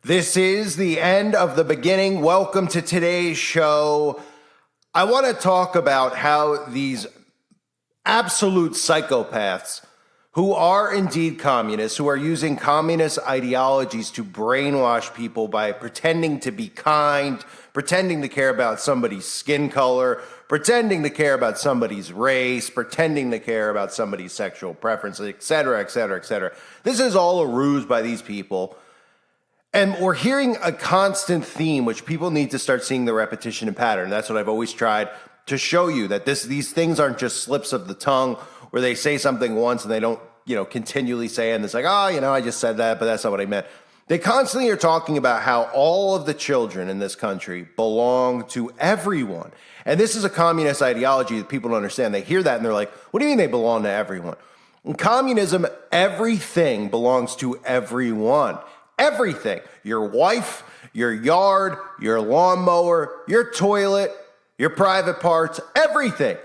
This is the end of the beginning. Welcome to today's show. I want to talk about how these absolute psychopaths who are indeed communists, who are using communist ideologies to brainwash people by pretending to be kind, pretending to care about somebody's skin color, pretending to care about somebody's race, pretending to care about somebody's sexual preferences, et cetera, et cetera, et cetera. This is all a ruse by these people. And we're hearing a constant theme, which people need to start seeing the repetition and pattern. That's what I've always tried to show you, that these things aren't just slips of the tongue where they say something once and they don't, continually say it. And it's like, I just said that, but that's not what I meant. They constantly are talking about how all of the children in this country belong to everyone. And this is a communist ideology that people don't understand. They hear that and they're like, what do you mean they belong to everyone? In communism, everything belongs to everyone. Everything. Your wife, your yard, your lawnmower, your toilet, your private parts, everything.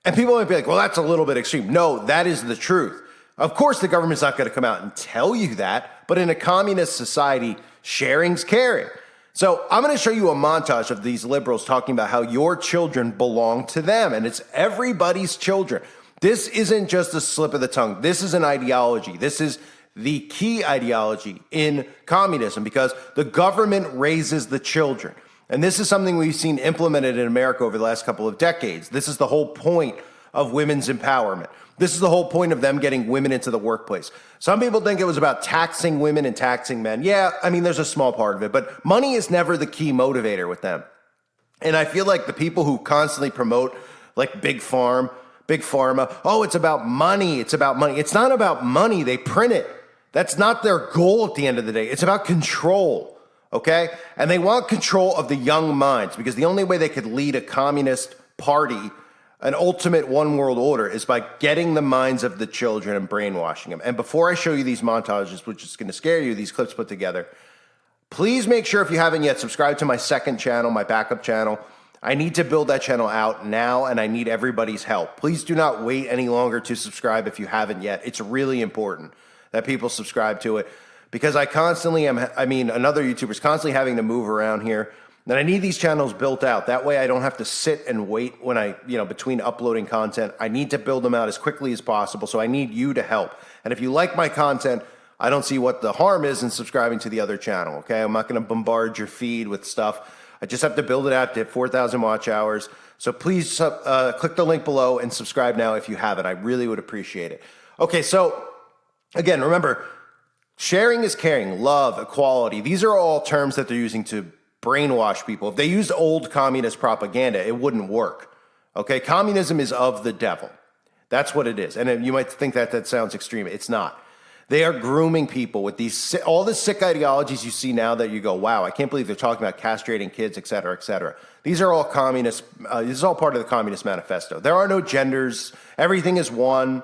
And people might be like, well, that's a little bit extreme. No, that is the truth. Of course, the government's not going to come out and tell you that, but in a communist society, sharing's caring. So I'm going to show you a montage of these liberals talking about how your children belong to them, and it's everybody's children. This isn't just a slip of the tongue. This is an ideology. This is the key ideology in communism, because the government raises the children. And this is something we've seen implemented in America over the last couple of decades. This is the whole point of women's empowerment. This is the whole point of them getting women into the workplace. Some people think it was about taxing women and taxing men. Yeah, there's a small part of it, but money is never the key motivator with them. And I feel like the people who constantly promote like big pharma, it's about money, it's about money. It's not about money, they print it. That's not their goal at the end of the day. It's about control, okay? And they want control of the young minds, because the only way they could lead a communist party, an ultimate one world order, is by getting the minds of the children and brainwashing them. And before I show you these montages, which is going to scare you, these clips put together, please make sure, if you haven't yet, subscribe to my second channel, my backup channel. I need to build that channel out now, and I need everybody's help. Please do not wait any longer to subscribe if you haven't yet. It's really important that people subscribe to it, because I constantly another YouTuber's constantly having to move around here. And I need these channels built out. That way I don't have to sit and wait when between uploading content. I need to build them out as quickly as possible. So I need you to help. And if you like my content, I don't see what the harm is in subscribing to the other channel. Okay. I'm not going to bombard your feed with stuff. I just have to build it out to 4,000 watch hours. So please click the link below and subscribe now if you haven't. I really would appreciate it. Okay. So again, remember, sharing is caring, love, equality. These are all terms that they're using to brainwash people. If they used old communist propaganda, it wouldn't work. Okay, communism is of the devil. That's what it is. And you might think that sounds extreme. It's not. They are grooming people with all the sick ideologies you see now that you go, wow, I can't believe they're talking about castrating kids, et cetera, et cetera. These are all communist. This is all part of the Communist Manifesto. There are no genders. Everything is one.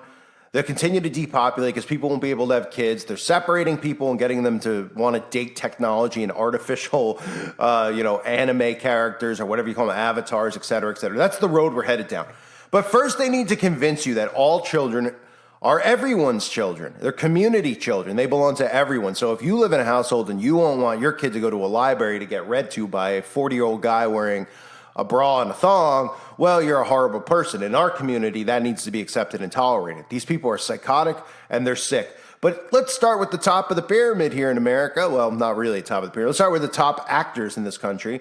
They'll continue to depopulate because people won't be able to have kids. They're separating people and getting them to want to date technology and artificial, anime characters or whatever you call them, avatars, et cetera, et cetera. That's the road we're headed down. But first, they need to convince you that all children are everyone's children. They're community children. They belong to everyone. So if you live in a household and you won't want your kid to go to a library to get read to by a 40-year-old guy wearing a bra and a thong, well, you're a horrible person. In our community, that needs to be accepted and tolerated. These people are psychotic and they're sick. But let's start with the top of the pyramid here in America. Well, not really the top of the pyramid. Let's start with the top actors in this country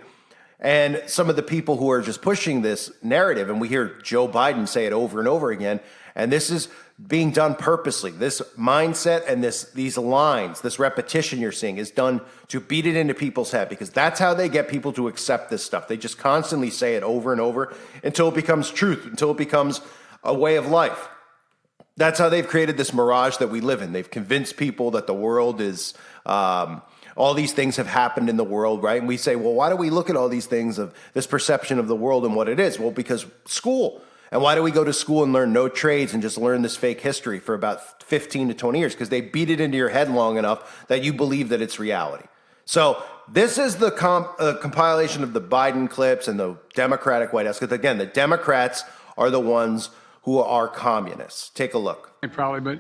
and some of the people who are just pushing this narrative. And we hear Joe Biden say it over and over again. And this is being done purposely. This mindset and these lines, this repetition you're seeing is done to beat it into people's head, because that's how they get people to accept this stuff. They just constantly say it over and over until it becomes truth, until it becomes a way of life. That's how they've created this mirage that we live in. They've convinced people that the world is, all these things have happened in the world, right? And we say, well, why do we look at all these things of this perception of the world and what it is? Well, because school. And why do we go to school and learn no trades and just learn this fake history for about 15 to 20 years? Because they beat it into your head long enough that you believe that it's reality. So this is the compilation of the Biden clips and the Democratic White House. Because again, the Democrats are the ones who are communists. Take a look. Probably, but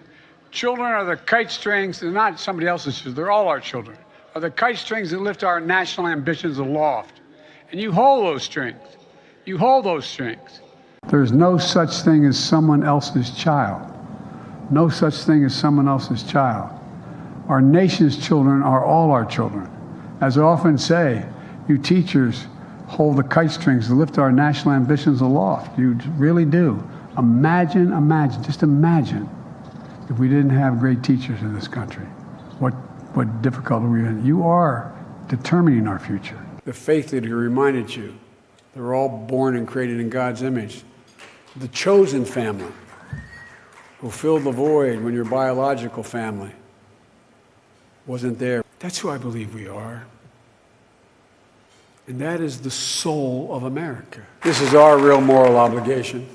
children are the kite strings. They're not somebody else's children. They're all our children. are the kite strings that lift our national ambitions aloft. And you hold those strings. You hold those strings. There's no such thing as someone else's child. No such thing as someone else's child. Our nation's children are all our children. As I often say, you teachers hold the kite strings that lift our national ambitions aloft. You really do. Imagine, just imagine if we didn't have great teachers in this country. What difficulty we're in. You are determining our future. The faith that he reminded you, they're all born and created in God's image. The chosen family who filled the void when your biological family wasn't there. That's who I believe we are. And that is the soul of America. This is our real moral obligation.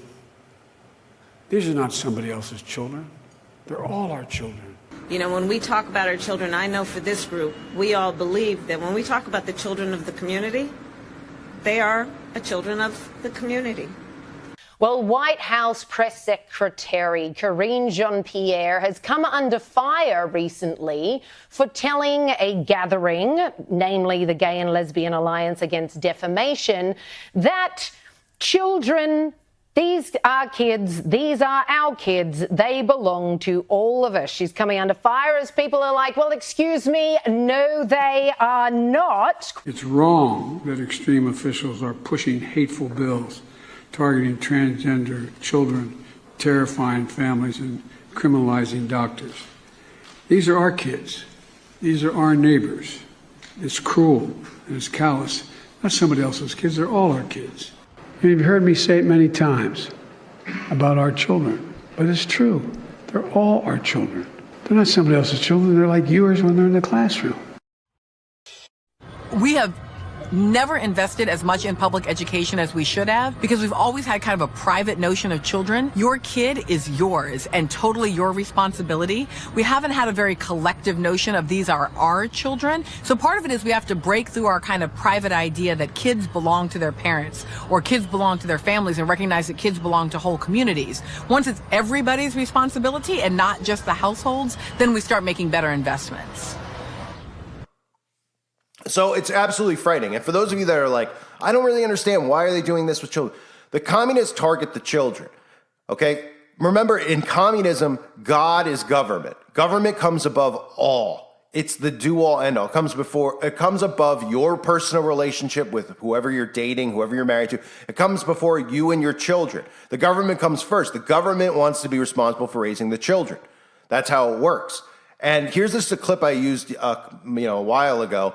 These are not somebody else's children. They're all our children. You know, when we talk about our children, I know for this group, we all believe that when we talk about the children of the community, they are children of the community. Well, White House Press Secretary Karine Jean-Pierre has come under fire recently for telling a gathering, namely the Gay and Lesbian Alliance Against Defamation, that children, these are kids, these are our kids, they belong to all of us. She's coming under fire as people are like, well, excuse me, no, they are not. It's wrong that extreme officials are pushing hateful bills targeting transgender children, terrifying families, and criminalizing doctors. These are our kids. These are our neighbors. It's cruel and it's callous. Not somebody else's kids, they're all our kids. And you've heard me say it many times about our children, but it's true. They're all our children. They're not somebody else's children. They're like yours when they're in the classroom. We have never invested as much in public education as we should have because we've always had kind of a private notion of children. Your kid is yours and totally your responsibility. We haven't had a very collective notion of these are our children. So part of it is we have to break through our kind of private idea that kids belong to their parents or kids belong to their families and recognize that kids belong to whole communities. Once it's everybody's responsibility and not just the households, then we start making better investments. So it's absolutely frightening. And for those of you that are like, I don't really understand, why are they doing this with children? The communists target the children, okay? Remember, in communism, God is government. Government comes above all. It's the do-all, end-all. It comes above your personal relationship with whoever you're dating, whoever you're married to. It comes before you and your children. The government comes first. The government wants to be responsible for raising the children. That's how it works. And here's just a clip I used a while ago,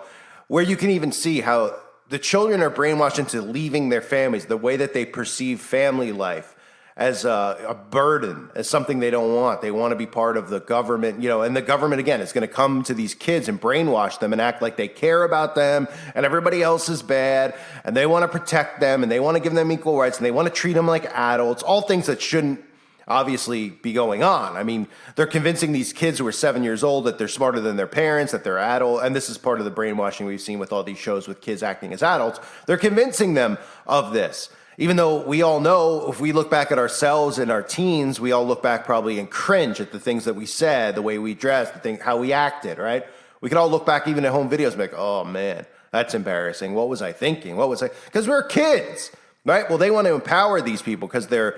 where you can even see how the children are brainwashed into leaving their families, the way that they perceive family life as a burden, as something they don't want. They want to be part of the government, and the government, again, is going to come to these kids and brainwash them and act like they care about them and everybody else is bad and they want to protect them and they want to give them equal rights and they want to treat them like adults, all things that shouldn't obviously be going on. I mean, they're convincing these kids who are 7 years old that they're smarter than their parents, that they're adult, and this is part of the brainwashing we've seen with all these shows with kids acting as adults. They're convincing them of this. Even though we all know, if we look back at ourselves in our teens, we all look back probably and cringe at the things that we said, the way we dressed, how we acted, right? We could all look back even at home videos and be like, oh man, that's embarrassing. What was I thinking? Because we're kids, right? Well, they want to empower these people because they're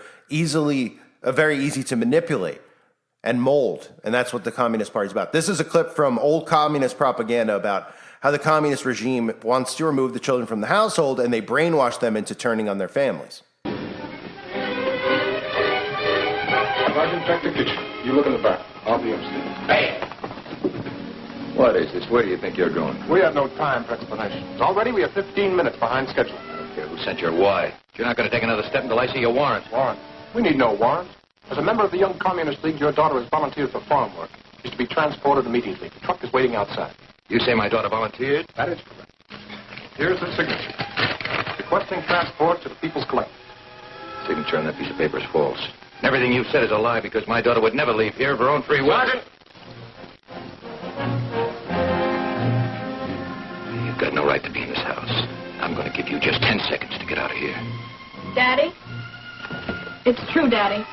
very easy to manipulate and mold. And that's what the Communist Party is about. This is a clip from old communist propaganda about how the communist regime wants to remove the children from the household and they brainwash them into turning on their families. Sergeant, check the kitchen. You look in the back. I'll be upstairs. Hey! What is this? Where do you think you're going? We have no time for explanations. Already we are 15 minutes behind schedule. I don't care who sent your why. You're not going to take another step until I see your warrant. Warrant? We need no warrant. As a member of the Young Communist League, your daughter has volunteered for farm work. She's to be transported immediately. The truck is waiting outside. You say my daughter volunteered? That is correct. Here's the signature. Requesting transport to the People's Collective. Signature on that piece of paper is false. And everything you've said is a lie because my daughter would never leave here of her own free will. Sergeant! You've got no right to be in this house. I'm going to give you just 10 seconds to get out of here. Daddy? It's true, Daddy.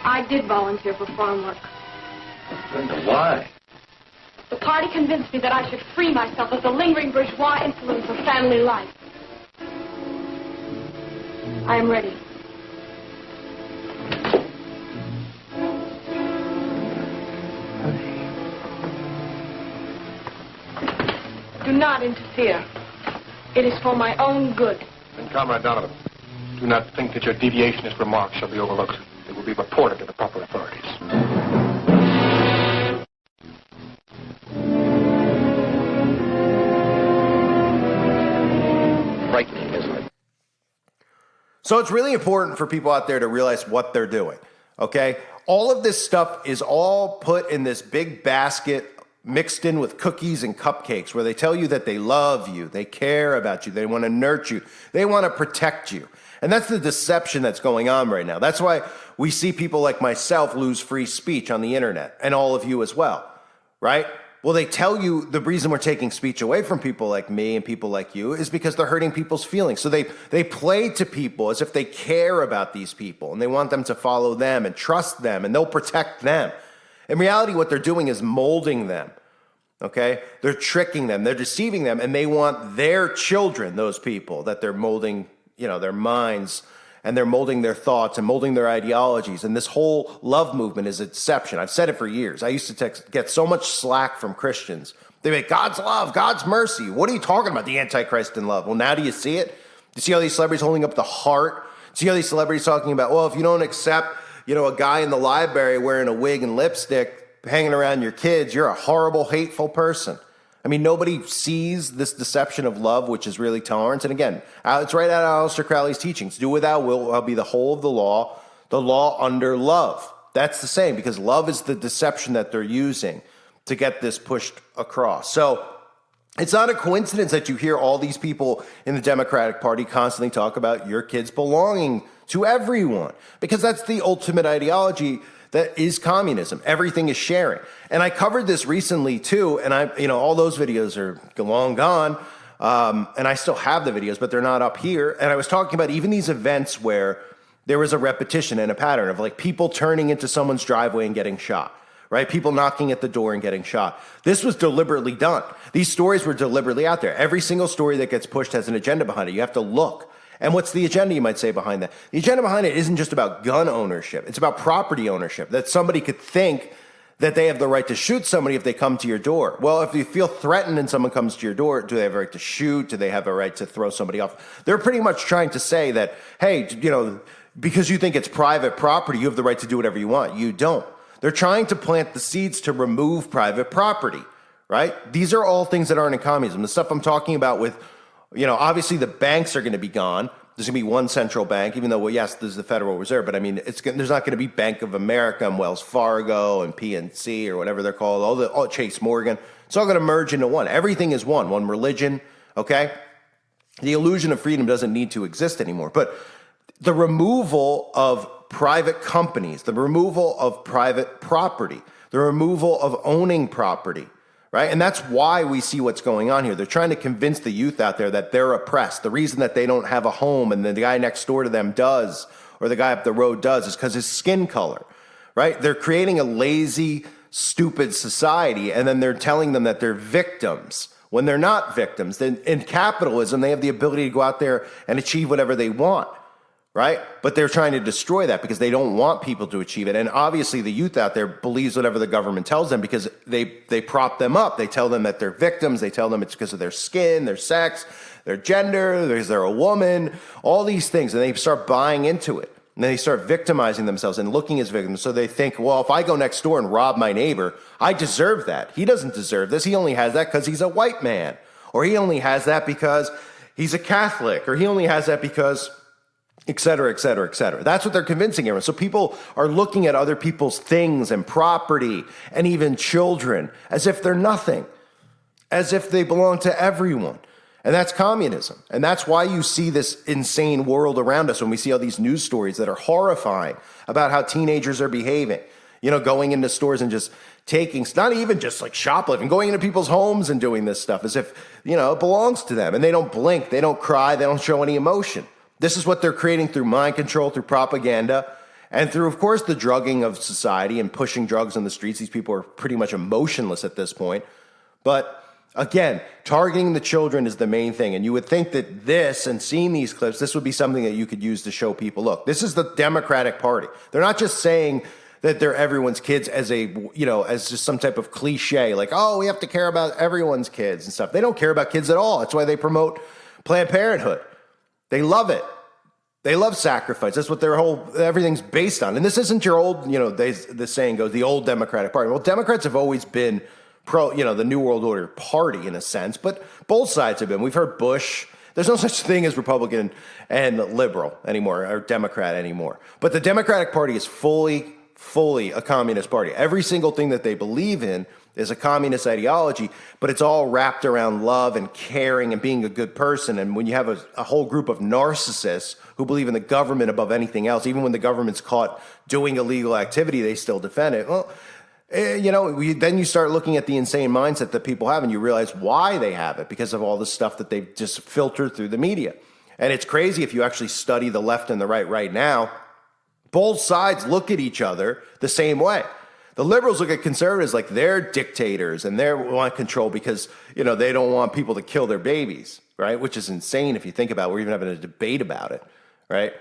I did volunteer for farm work. Linda, why? The party convinced me that I should free myself of the lingering bourgeois influence of family life. I am ready. Do not interfere. It is for my own good. And Comrade Donovan, do not think that your deviationist remarks shall be overlooked. They will be reported to the proper authorities. Frightening, isn't it? So it's really important for people out there to realize what they're doing, okay? All of this stuff is all put in this big basket mixed in with cookies and cupcakes where they tell you that they love you, they care about you, they want to nurture you, they want to protect you. And that's the deception that's going on right now. That's why we see people like myself lose free speech on the internet, and all of you as well, right? Well, they tell you the reason we're taking speech away from people like me and people like you is because they're hurting people's feelings. So they play to people as if they care about these people and they want them to follow them and trust them and they'll protect them. In reality, what they're doing is molding them, okay? They're tricking them, they're deceiving them, and they want their children, those people that they're molding, their minds, and they're molding their thoughts and molding their ideologies. And this whole love movement is a deception. I've said it for years. I used to get so much slack from Christians. They make God's love, God's mercy. What are you talking about, the Antichrist in love? Well, now do you see it? You see all these celebrities holding up the heart? See all these celebrities talking about, well, if you don't accept a guy in the library wearing a wig and lipstick hanging around your kids, you're a horrible, hateful person. I mean, nobody sees this deception of love, which is really tolerance. And again, it's right out of Aleister Crowley's teachings. Do without will be the whole of the law under love. That's the same, because love is the deception that they're using to get this pushed across. So it's not a coincidence that you hear all these people in the Democratic Party constantly talk about your kids belonging to everyone, because that's the ultimate ideology that is communism. Everything is sharing. And I covered this recently too, and all those videos are long gone, and I still have the videos, but they're not up here. And I was talking about even these events where there was a repetition and a pattern of like people turning into someone's driveway and getting shot, right? People knocking at the door and getting shot. This was deliberately done. These stories were deliberately out there. Every single story that gets pushed has an agenda behind it. You have to look. And what's the agenda, you might say, behind that? The agenda behind it isn't just about gun ownership. It's about property ownership, that somebody could think that they have the right to shoot somebody if they come to your door. Well, if you feel threatened and someone comes to your door, do they have a right to shoot? Do they have a right to throw somebody off? They're pretty much trying to say that, hey, because you think it's private property, you have the right to do whatever you want. You don't. They're trying to plant the seeds to remove private property, right? These are all things that aren't in communism. The stuff I'm talking about with obviously the banks are going to be gone. There's going to be one central bank, even though, well, yes, there's the Federal Reserve, but I mean, there's not going to be Bank of America and Wells Fargo and PNC or whatever they're called, all Chase Morgan. It's all going to merge into one. Everything is one religion, okay? The illusion of freedom doesn't need to exist anymore. But the removal of private companies, the removal of private property, the removal of owning property, right? And that's why we see what's going on here. They're trying to convince the youth out there that they're oppressed. The reason that they don't have a home and then the guy next door to them does, or the guy up the road does, is because his skin color, right? They're creating a lazy, stupid society, and then they're telling them that they're victims when they're not victims. Then in capitalism, they have the ability to go out there and achieve whatever they want, right? But they're trying to destroy that because they don't want people to achieve it. And obviously the youth out there believes whatever the government tells them because they prop them up. They tell them that they're victims. They tell them it's because of their skin, their sex, their gender, they're a woman, all these things. And they start buying into it. And then they start victimizing themselves and looking as victims. So they think, well, if I go next door and rob my neighbor, I deserve that. He doesn't deserve this. He only has that because he's a white man. Or he only has that because he's a Catholic. Or he only has that because et cetera, et cetera, et cetera. That's what they're convincing everyone. So people are looking at other people's things and property and even children as if they're nothing, as if they belong to everyone. And that's communism. And that's why you see this insane world around us when we see all these news stories that are horrifying about how teenagers are behaving, going into stores and just taking, not even just like shoplifting, going into people's homes and doing this stuff as if, it belongs to them. And they don't blink, they don't cry, they don't show any emotion. This is what they're creating through mind control, through propaganda, and through, of course, the drugging of society and pushing drugs on the streets. These people are pretty much emotionless at this point. But again, targeting the children is the main thing. And you would think that this, and seeing these clips, this would be something that you could use to show people, look, this is the Democratic Party. They're not just saying that they're everyone's kids as as just some type of cliche, like, oh, we have to care about everyone's kids and stuff. They don't care about kids at all. That's why they promote Planned Parenthood. They love it. They love sacrifice. That's what everything's based on. And this isn't your old, the saying goes, the old Democratic Party. Well, Democrats have always been the New World Order party in a sense, but both sides have been. We've heard Bush. There's no such thing as Republican and liberal anymore, or Democrat anymore. But the Democratic Party is fully a communist party. Every single thing that they believe in is a communist ideology, but it's all wrapped around love and caring and being a good person. And when you have a whole group of narcissists who believe in the government above anything else, even when the government's caught doing illegal activity, they still defend it. Well, then you start looking at the insane mindset that people have, and you realize why they have it, because of all the stuff that they've just filtered through the media. And it's crazy if you actually study the left and the right now. Both sides look at each other the same way. The liberals look at conservatives like they're dictators and they want control because, they don't want people to kill their babies, right? Which is insane if you think about it. We're even having a debate about it, right?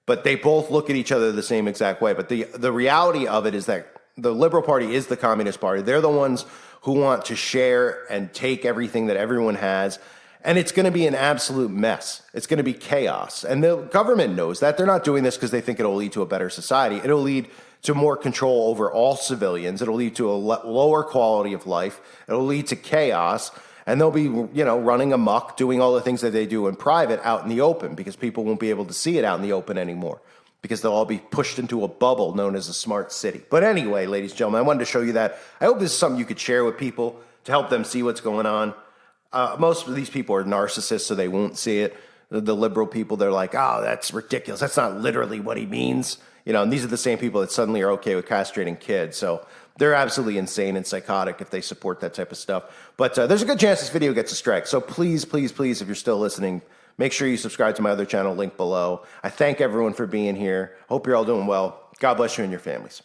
But they both look at each other the same exact way. But the reality of it is that the Liberal Party is the Communist Party. They're the ones who want to share and take everything that everyone has. And it's going to be an absolute mess. It's going to be chaos. And the government knows that. They're not doing this because they think it'll lead to a better society. It'll lead to more control over all civilians. It'll lead to a lower quality of life. It'll lead to chaos. And they'll be, running amok, doing all the things that they do in private out in the open, because people won't be able to see it out in the open anymore, because they'll all be pushed into a bubble known as a smart city. But anyway, ladies and gentlemen, I wanted to show you that. I hope this is something you could share with people to help them see what's going on. Most of these people are narcissists, so they won't see it. The liberal people, they're like, oh, that's ridiculous. That's not literally what he means. And these are the same people that suddenly are okay with castrating kids. So they're absolutely insane and psychotic if they support that type of stuff. But there's a good chance this video gets a strike. So please, please, please, if you're still listening, make sure you subscribe to my other channel, link below. I thank everyone for being here. Hope you're all doing well. God bless you and your families.